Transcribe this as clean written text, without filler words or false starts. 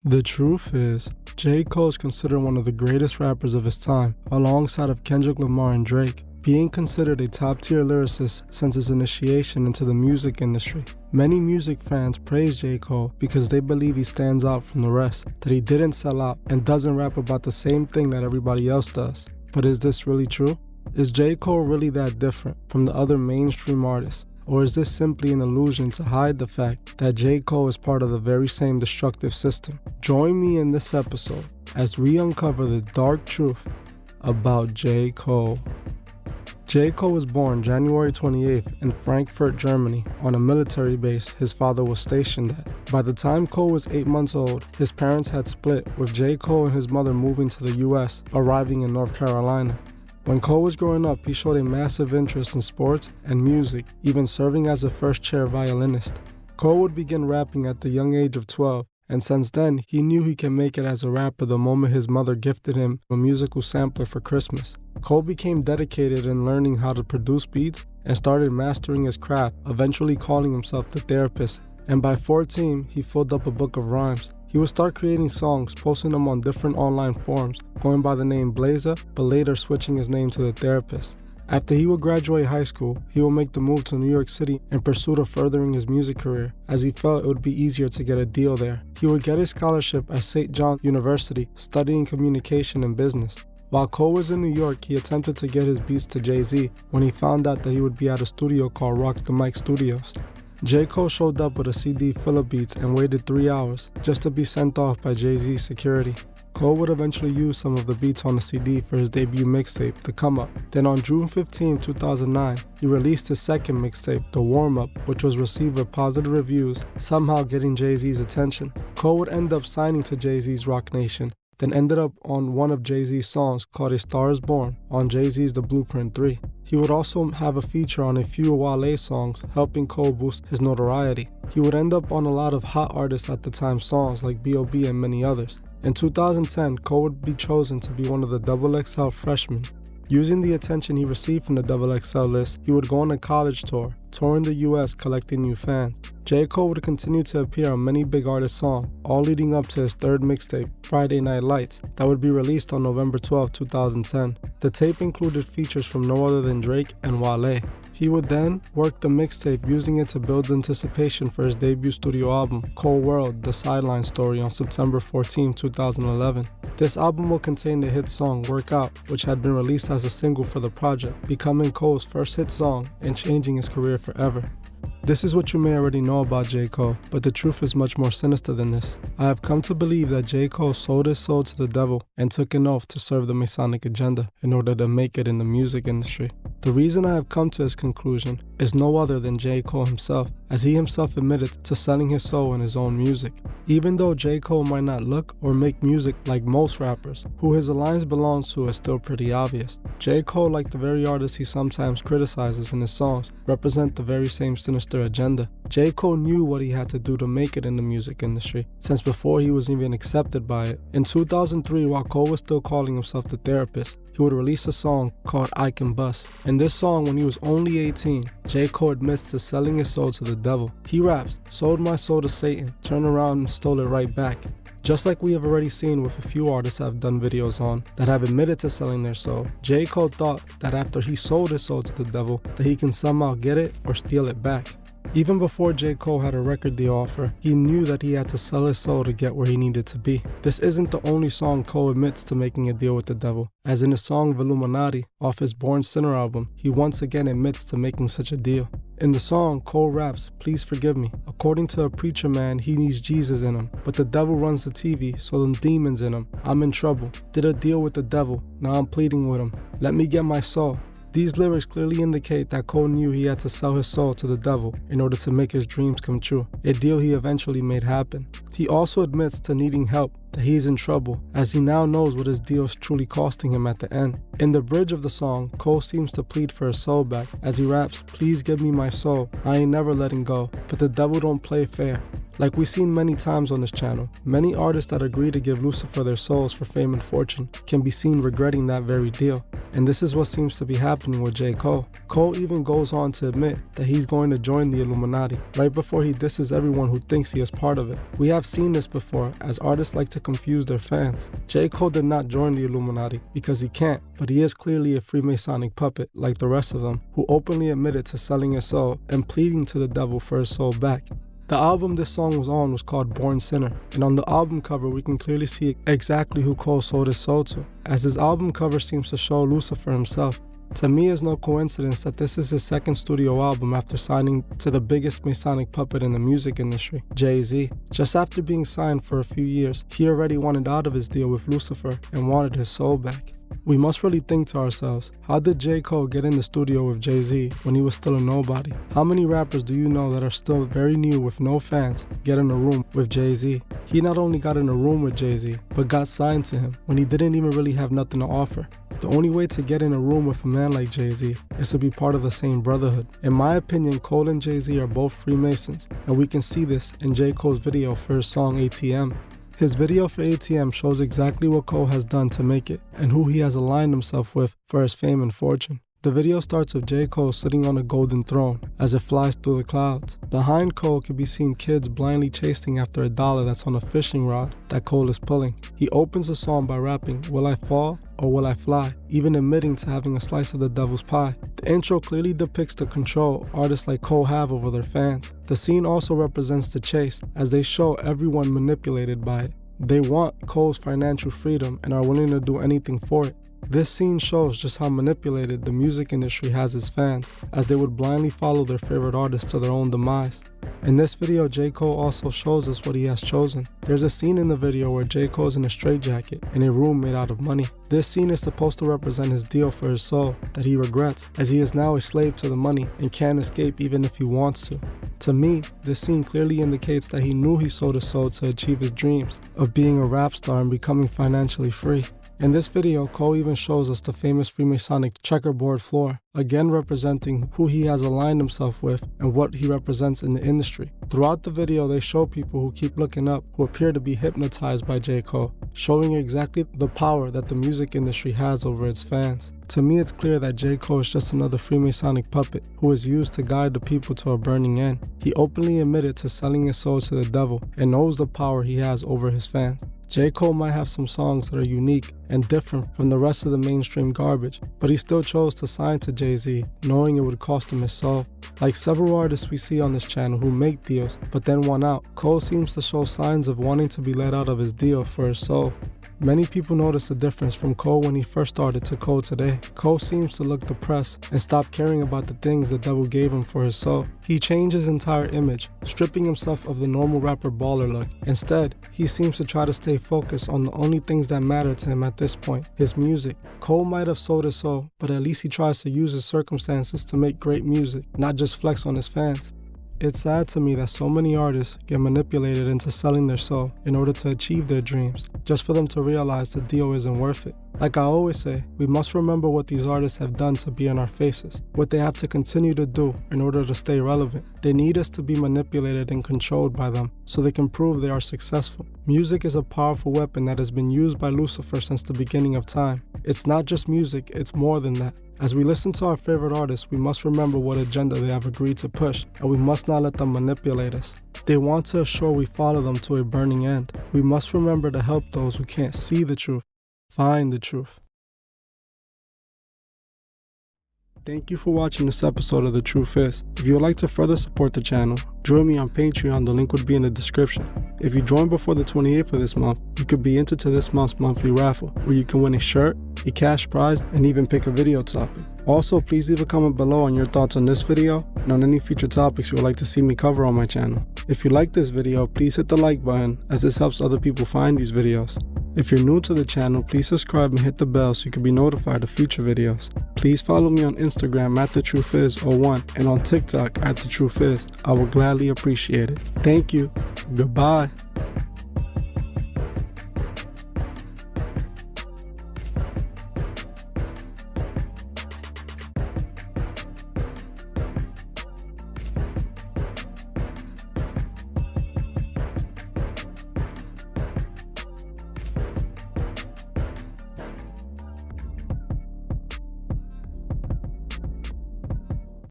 The truth is, J. Cole is considered one of the greatest rappers of his time, alongside of Kendrick Lamar and Drake, being considered a top-tier lyricist since his initiation into the music industry. Many music fans praise J. Cole because they believe he stands out from the rest, that he didn't sell out and doesn't rap about the same thing that everybody else does. But is this really true? Is J. Cole really that different from the other mainstream artists? Or is this simply an illusion to hide the fact that J. Cole is part of the very same destructive system? Join me in this episode as we uncover the dark truth about J. Cole. J. Cole was born January 28th in Frankfurt, Germany, on a military base his father was stationed at. By the time Cole was 8 months old, his parents had split, with J. Cole and his mother moving to the US, arriving in North Carolina. When Cole was growing up, he showed a massive interest in sports and music, even serving as a first-chair violinist. Cole would begin rapping at the young age of 12, and since then, he knew he can make it as a rapper the moment his mother gifted him a musical sampler for Christmas. Cole became dedicated in learning how to produce beats and started mastering his craft, eventually calling himself the therapist, and by 14, he filled up a book of rhymes. He would start creating songs, posting them on different online forums, going by the name Blazer, but later switching his name to The Therapist. After he would graduate high school, he would make the move to New York City in pursuit of furthering his music career, as he felt it would be easier to get a deal there. He would get a scholarship at St. John's University, studying communication and business. While Cole was in New York, he attempted to get his beats to Jay-Z when he found out that he would be at a studio called Rock the Mic Studios. J. Cole showed up with a CD full of beats and waited 3 hours just to be sent off by Jay-Z's security. Cole would eventually use some of the beats on the CD for his debut mixtape, The Come Up. Then on June 15, 2009, he released his second mixtape, The Warm Up, which was received with positive reviews, somehow getting Jay-Z's attention. Cole would end up signing to Jay-Z's Rock Nation, then ended up on one of Jay-Z's songs called A Star Is Born on Jay-Z's The Blueprint 3. He would also have a feature on a few Wale songs, helping Cole boost his notoriety. He would end up on a lot of hot artists at the time songs like B.O.B. and many others. In 2010, Cole would be chosen to be one of the XXL freshmen. Using the attention he received from the XXL list, he would go on a college tour, touring the US collecting new fans. J. Cole would continue to appear on many big artist songs, all leading up to his third mixtape, Friday Night Lights, that would be released on November 12, 2010. The tape included features from no other than Drake and Wale. He would then work the mixtape, using it to build anticipation for his debut studio album, Cole World: The Sideline Story, on September 14, 2011. This album will contain the hit song Work Out, which had been released as a single for the project, becoming Cole's first hit song and changing his career forever. This is what you may already know about J. Cole, but the truth is much more sinister than this. I have come to believe that J. Cole sold his soul to the devil and took an oath to serve the Masonic agenda in order to make it in the music industry. The reason I have come to this conclusion is no other than J. Cole himself, as he himself admitted to selling his soul in his own music. Even though J. Cole might not look or make music like most rappers, who his alliance belongs to is still pretty obvious. J. Cole, like the very artists he sometimes criticizes in his songs, represent the very same sinister agenda. J. Cole knew what he had to do to make it in the music industry, since before he was even accepted by it. In 2003, while Cole was still calling himself the therapist, he would release a song called I Can Bust. In this song, when he was only 18, J. Cole admits to selling his soul to the devil. He raps, "Sold my soul to Satan, turned around and stole it right back." Just like we have already seen with a few artists I've done videos on that have admitted to selling their soul, J. Cole thought that after he sold his soul to the devil, that he can somehow get it or steal it back. Even before J. Cole had a record deal offer, he knew that he had to sell his soul to get where he needed to be. This isn't the only song Cole admits to making a deal with the devil, as in his song Illuminati off his Born Sinner album, he once again admits to making such a deal. In the song, Cole raps, "Please forgive me. According to a preacher man, he needs Jesus in him, but the devil runs the TV, so them demons in him. I'm in trouble. Did a deal with the devil. Now I'm pleading with him. Let me get my soul." These lyrics clearly indicate that Cole knew he had to sell his soul to the devil in order to make his dreams come true, a deal he eventually made happen. He also admits to needing help that he's in trouble, as he now knows what his deal is truly costing him at the end. In the bridge of the song, Cole seems to plead for his soul back as he raps, "Please give me my soul, I ain't never letting go, but the devil don't play fair." Like we've seen many times on this channel, many artists that agree to give Lucifer their souls for fame and fortune can be seen regretting that very deal. And this is what seems to be happening with J. Cole. Cole even goes on to admit that he's going to join the Illuminati, right before he disses everyone who thinks he is part of it. We have seen this before, as artists like to confuse their fans. J. Cole did not join the Illuminati because he can't, but he is clearly a Freemasonic puppet like the rest of them, who openly admitted to selling his soul and pleading to the devil for his soul back. The album this song was on was called Born Sinner, and on the album cover we can clearly see exactly who Cole sold his soul to, as his album cover seems to show Lucifer himself. To me, it's no coincidence that this is his second studio album after signing to the biggest Masonic puppet in the music industry, Jay-Z. Just after being signed for a few years, he already wanted out of his deal with Lucifer and wanted his soul back. We must really think to ourselves, how did J. Cole get in the studio with Jay-Z when he was still a nobody? How many rappers do you know that are still very new with no fans get in a room with Jay-Z? He not only got in a room with Jay-Z, but got signed to him when he didn't even really have nothing to offer. The only way to get in a room with a man like Jay-Z is to be part of the same brotherhood. In my opinion, Cole and Jay-Z are both Freemasons, and we can see this in J. Cole's video for his song ATM. His video for ATM shows exactly what Cole has done to make it and who he has aligned himself with for his fame and fortune. The video starts with J. Cole sitting on a golden throne as it flies through the clouds. Behind Cole can be seen kids blindly chasing after a dollar that's on a fishing rod that Cole is pulling. He opens the song by rapping, "Will I fall or will I fly?" even admitting to having a slice of the devil's pie. The intro clearly depicts the control artists like Cole have over their fans. The scene also represents the chase, as they show everyone manipulated by it. They want Cole's financial freedom and are willing to do anything for it. This scene shows just how manipulated the music industry has its fans, as they would blindly follow their favorite artists to their own demise. In this video, J. Cole also shows us what he has chosen. There's a scene in the video where J. Cole's in a straitjacket in a room made out of money. This scene is supposed to represent his deal for his soul that he regrets, as he is now a slave to the money and can't escape even if he wants to. To me, this scene clearly indicates that he knew he sold his soul to achieve his dreams of being a rap star and becoming financially free. In this video, Cole even shows us the famous Freemasonic checkerboard floor, again representing who he has aligned himself with and what he represents in the industry. Throughout the video, they show people who keep looking up who appear to be hypnotized by J. Cole, showing exactly the power that the music industry has over its fans. To me, it's clear that J. Cole is just another Freemasonic puppet who is used to guide the people to a burning end. He openly admitted to selling his soul to the devil and knows the power he has over his fans. J. Cole might have some songs that are unique and different from the rest of the mainstream garbage, but he still chose to sign to Jay-Z, knowing it would cost him his soul. Like several artists we see on this channel who make deals, but then want out, Cole seems to show signs of wanting to be let out of his deal for his soul. Many people notice the difference from Cole when he first started to Cole today. Cole seems to look depressed and stop caring about the things the devil gave him for his soul. He changed his entire image, stripping himself of the normal rapper baller look. Instead, he seems to try to stay focused on the only things that matter to him at this point, his music. Cole might have sold his soul, but at least he tries to use his circumstances to make great music, not just flex on his fans. It's sad to me that so many artists get manipulated into selling their soul in order to achieve their dreams, just for them to realize the deal isn't worth it. Like I always say, we must remember what these artists have done to be in our faces, what they have to continue to do in order to stay relevant. They need us to be manipulated and controlled by them so they can prove they are successful. Music is a powerful weapon that has been used by Lucifer since the beginning of time. It's not just music, it's more than that. As we listen to our favorite artists, we must remember what agenda they have agreed to push, and we must not let them manipulate us. They want to assure we follow them to a burning end. We must remember to help those who can't see the truth find the truth. Thank you for watching this episode of The Truth Is. If you would like to further support the channel, join me on Patreon, the link would be in the description. If you join before the 28th of this month, you could be entered to this month's monthly raffle, where you can win a shirt, a cash prize, and even pick a video topic. Also, please leave a comment below on your thoughts on this video and on any future topics you would like to see me cover on my channel. If you like this video, please hit the like button, as this helps other people find these videos. If you're new to the channel, please subscribe and hit the bell so you can be notified of future videos. Please follow me on Instagram at TheTruthIs01 and on TikTok at TheTruthIs. I will gladly appreciate it. Thank you. Goodbye.